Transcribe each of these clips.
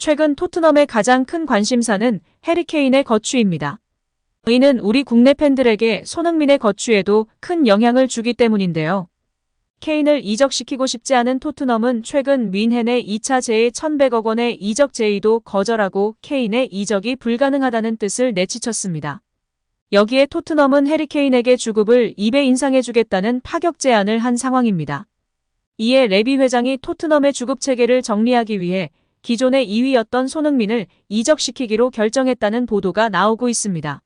최근 토트넘의 가장 큰 관심사는 해리 케인의 거취입니다. 이는 우리 국내 팬들에게 손흥민의 거취에도 큰 영향을 주기 때문인데요. 케인을 이적시키고 싶지 않은 토트넘은 최근 뮌헨의 2차 제의 1,100억 원의 이적 제의도 거절하고 케인의 이적이 불가능하다는 뜻을 내치쳤습니다. 여기에 토트넘은 해리 케인에게 주급을 2배 인상해주겠다는 파격 제안을 한 상황입니다. 이에 레비 회장이 토트넘의 주급 체계를 정리하기 위해 기존의 2위였던 손흥민을 이적시키기로 결정했다는 보도가 나오고 있습니다.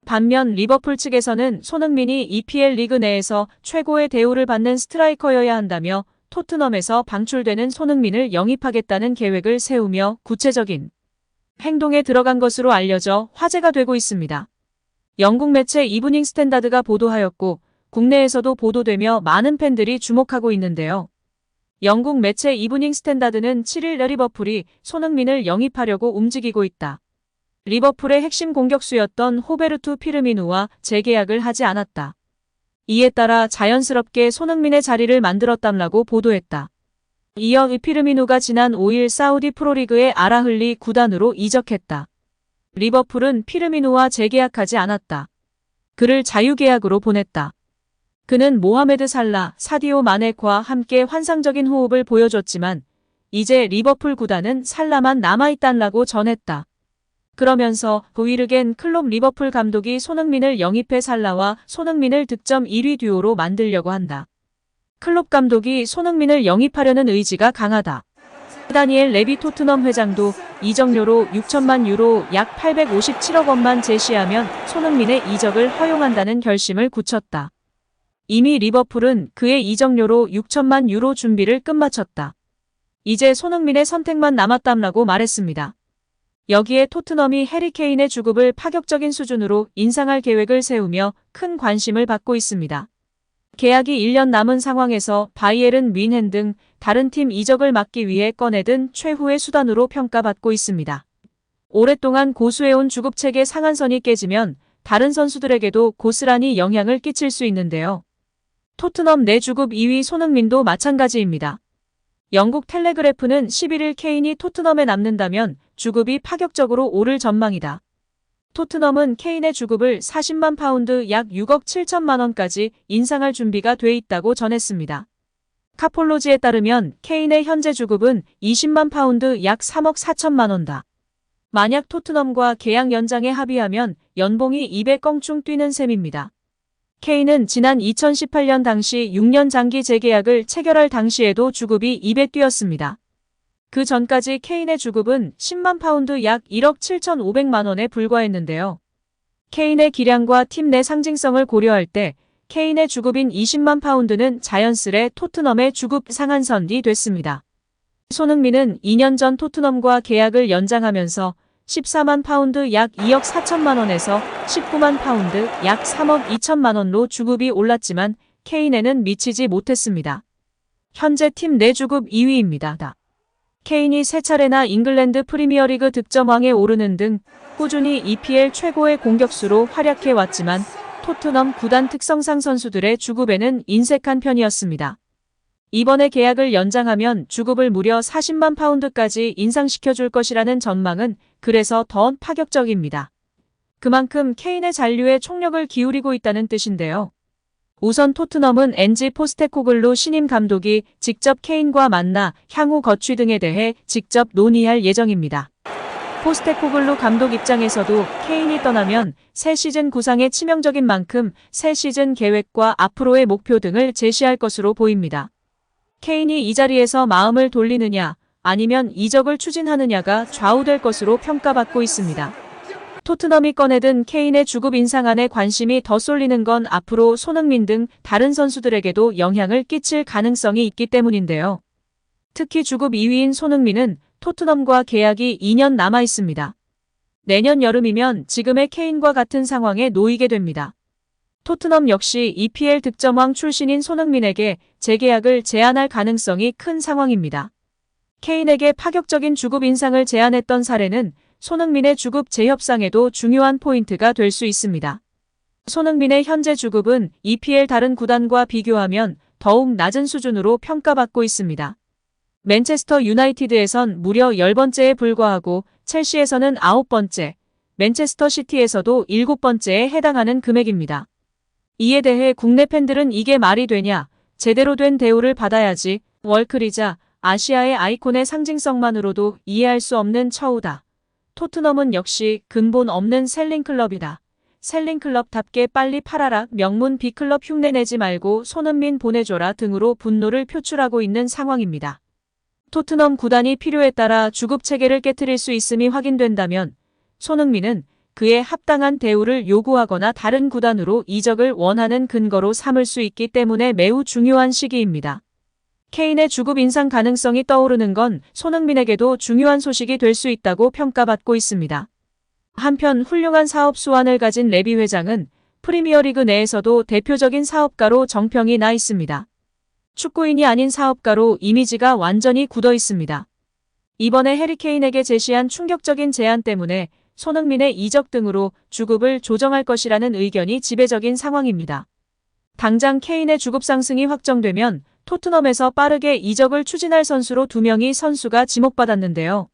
반면 리버풀 측에서는 손흥민이 EPL 리그 내에서 최고의 대우를 받는 스트라이커여야 한다며 토트넘에서 방출되는 손흥민을 영입하겠다는 계획을 세우며 구체적인 행동에 들어간 것으로 알려져 화제가 되고 있습니다. 영국 매체 이브닝 스탠다드가 보도하였고 국내에서도 보도되며 많은 팬들이 주목하고 있는데요. 영국 매체 이브닝 스탠다드는 7일 리버풀이 손흥민을 영입하려고 움직이고 있다. 리버풀의 핵심 공격수였던 호베르투 피르미누와 재계약을 하지 않았다. 이에 따라 자연스럽게 손흥민의 자리를 만들었담라고 보도했다. 이어 피르미누가 지난 5일 사우디 프로리그의 알아흘리 구단으로 이적했다. 리버풀은 피르미누와 재계약하지 않았다. 그를 자유계약으로 보냈다. 그는 모하메드 살라, 사디오 마네과 함께 환상적인 호흡을 보여줬지만 이제 리버풀 구단은 살라만 남아있단라고 전했다. 그러면서 보이르겐 클롭 리버풀 감독이 손흥민을 영입해 살라와 손흥민을 득점 1위 듀오로 만들려고 한다. 클롭 감독이 손흥민을 영입하려는 의지가 강하다. 다니엘 레비 토트넘 회장도 이적료로 6천만 유로 약 857억 원만 제시하면 손흥민의 이적을 허용한다는 결심을 굳혔다. 이미 리버풀은 그의 이적료로 6천만 유로 준비를 끝마쳤다. 이제 손흥민의 선택만 남았담라고 말했습니다. 여기에 토트넘이 해리 케인의 주급을 파격적인 수준으로 인상할 계획을 세우며 큰 관심을 받고 있습니다. 계약이 1년 남은 상황에서 바이에른 뮌헨 등 다른 팀 이적을 막기 위해 꺼내든 최후의 수단으로 평가받고 있습니다. 오랫동안 고수해온 주급체계 상한선이 깨지면 다른 선수들에게도 고스란히 영향을 끼칠 수 있는데요. 토트넘 내 주급 2위 손흥민도 마찬가지입니다. 영국 텔레그래프는 11일 케인이 토트넘에 남는다면 주급이 파격적으로 오를 전망이다. 토트넘은 케인의 주급을 40만 파운드 약 6억 7천만 원까지 인상할 준비가 돼 있다고 전했습니다. 카폴로지에 따르면 케인의 현재 주급은 20만 파운드 약 3억 4천만 원다. 만약 토트넘과 계약 연장에 합의하면 연봉이 200껑충 뛰는 셈입니다. 케인은 지난 2018년 당시 6년 장기 재계약을 체결할 당시에도 주급이 200 뛰었습니다. 그 전까지 케인의 주급은 10만 파운드 약 1억 7,500만 원에 불과했는데요. 케인의 기량과 팀 내 상징성을 고려할 때 케인의 주급인 20만 파운드는 자연스레 토트넘의 주급 상한선이 됐습니다. 손흥민은 2년 전 토트넘과 계약을 연장하면서 14만 파운드 약 2억 4천만 원에서 19만 파운드 약 3억 2천만 원로 주급이 올랐지만 케인에는 미치지 못했습니다. 현재 팀 내 주급 2위입니다. 케인이 세 차례나 잉글랜드 프리미어리그 득점왕에 오르는 등 꾸준히 EPL 최고의 공격수로 활약해왔지만 토트넘 구단 특성상 선수들의 주급에는 인색한 편이었습니다. 이번에 계약을 연장하면 주급을 무려 40만 파운드까지 인상시켜줄 것이라는 전망은 그래서 더 파격적입니다. 그만큼 케인의 잔류에 총력을 기울이고 있다는 뜻인데요. 우선 토트넘은 엔지 포스테코글루 신임 감독이 직접 케인과 만나 향후 거취 등에 대해 직접 논의할 예정입니다. 포스테코글루 감독 입장에서도 케인이 떠나면 새 시즌 구상에 치명적인 만큼 새 시즌 계획과 앞으로의 목표 등을 제시할 것으로 보입니다. 케인이 이 자리에서 마음을 돌리느냐 아니면 이적을 추진하느냐가 좌우될 것으로 평가받고 있습니다. 토트넘이 꺼내든 케인의 주급 인상안에 관심이 더 쏠리는 건 앞으로 손흥민 등 다른 선수들에게도 영향을 끼칠 가능성이 있기 때문인데요. 특히 주급 2위인 손흥민은 토트넘과 계약이 2년 남아 있습니다. 내년 여름이면 지금의 케인과 같은 상황에 놓이게 됩니다. 토트넘 역시 EPL 득점왕 출신인 손흥민에게 재계약을 제안할 가능성이 큰 상황입니다. 케인에게 파격적인 주급 인상을 제안했던 사례는 손흥민의 주급 재협상에도 중요한 포인트가 될 수 있습니다. 손흥민의 현재 주급은 EPL 다른 구단과 비교하면 더욱 낮은 수준으로 평가받고 있습니다. 맨체스터 유나이티드에선 무려 10번째에 불과하고 첼시에서는 9번째, 맨체스터 시티에서도 7번째에 해당하는 금액입니다. 이에 대해 국내 팬들은 이게 말이 되냐, 제대로 된 대우를 받아야지, 월클이자 아시아의 아이콘의 상징성만으로도 이해할 수 없는 처우다. 토트넘은 역시 근본 없는 셀링클럽이다. 셀링클럽답게 빨리 팔아라, 명문 B클럽 흉내내지 말고 손흥민 보내줘라 등으로 분노를 표출하고 있는 상황입니다. 토트넘 구단이 필요에 따라 주급체계를 깨트릴 수 있음이 확인된다면 손흥민은 그에 합당한 대우를 요구하거나 다른 구단으로 이적을 원하는 근거로 삼을 수 있기 때문에 매우 중요한 시기입니다. 케인의 주급 인상 가능성이 떠오르는 건 손흥민에게도 중요한 소식이 될 수 있다고 평가받고 있습니다. 한편 훌륭한 사업 수완을 가진 레비 회장은 프리미어리그 내에서도 대표적인 사업가로 정평이 나 있습니다. 축구인이 아닌 사업가로 이미지가 완전히 굳어 있습니다. 이번에 해리케인에게 제시한 충격적인 제안 때문에 손흥민의 이적 등으로 주급을 조정할 것이라는 의견이 지배적인 상황입니다. 당장 케인의 주급 상승이 확정되면 토트넘에서 빠르게 이적을 추진할 선수로 2명이 선수가 지목받았는데요.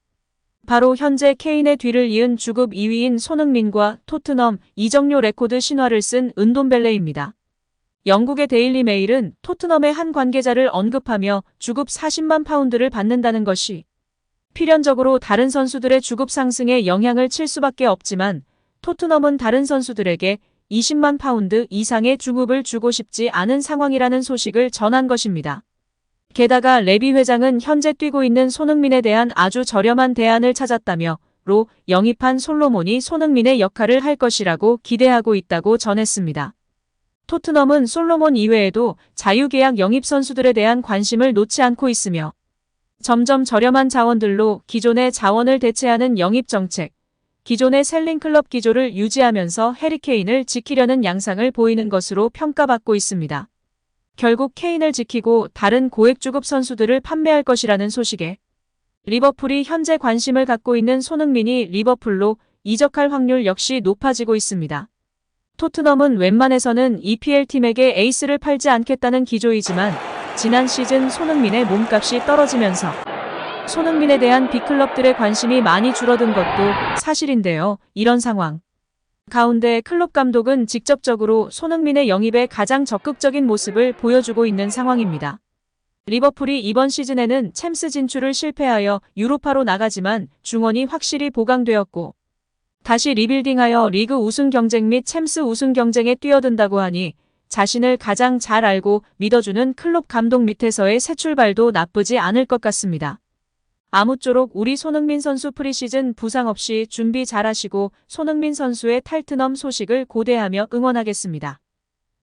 바로 현재 케인의 뒤를 이은 주급 2위인 손흥민과 토트넘 이적료 레코드 신화를 쓴 은돔벨레입니다. 영국의 데일리 메일은 토트넘의 한 관계자를 언급하며 주급 40만 파운드를 받는다는 것이 필연적으로 다른 선수들의 주급 상승에 영향을 칠 수밖에 없지만 토트넘은 다른 선수들에게 20만 파운드 이상의 주급을 주고 싶지 않은 상황이라는 소식을 전한 것입니다. 게다가 레비 회장은 현재 뛰고 있는 손흥민에 대한 아주 저렴한 대안을 찾았다며 로 영입한 솔로몬이 손흥민의 역할을 할 것이라고 기대하고 있다고 전했습니다. 토트넘은 솔로몬 이외에도 자유계약 영입 선수들에 대한 관심을 놓지 않고 있으며 점점 저렴한 자원들로 기존의 자원을 대체하는 영입 정책, 기존의 셀링클럽 기조를 유지하면서 해리케인을 지키려는 양상을 보이는 것으로 평가받고 있습니다. 결국 케인을 지키고 다른 고액주급 선수들을 판매할 것이라는 소식에 리버풀이 현재 관심을 갖고 있는 손흥민이 리버풀로 이적할 확률 역시 높아지고 있습니다. 토트넘은 웬만해서는 EPL 팀에게 에이스를 팔지 않겠다는 기조이지만 지난 시즌 손흥민의 몸값이 떨어지면서 손흥민에 대한 B클럽들의 관심이 많이 줄어든 것도 사실인데요. 이런 상황 가운데 클롭 감독은 직접적으로 손흥민의 영입에 가장 적극적인 모습을 보여주고 있는 상황입니다. 리버풀이 이번 시즌에는 챔스 진출을 실패하여 유로파로 나가지만 중원이 확실히 보강되었고 다시 리빌딩하여 리그 우승 경쟁 및 챔스 우승 경쟁에 뛰어든다고 하니 자신을 가장 잘 알고 믿어주는 클롭 감독 밑에서의 새 출발도 나쁘지 않을 것 같습니다. 아무쪼록 우리 손흥민 선수 프리시즌 부상 없이 준비 잘하시고 손흥민 선수의 탈트넘 소식을 고대하며 응원하겠습니다.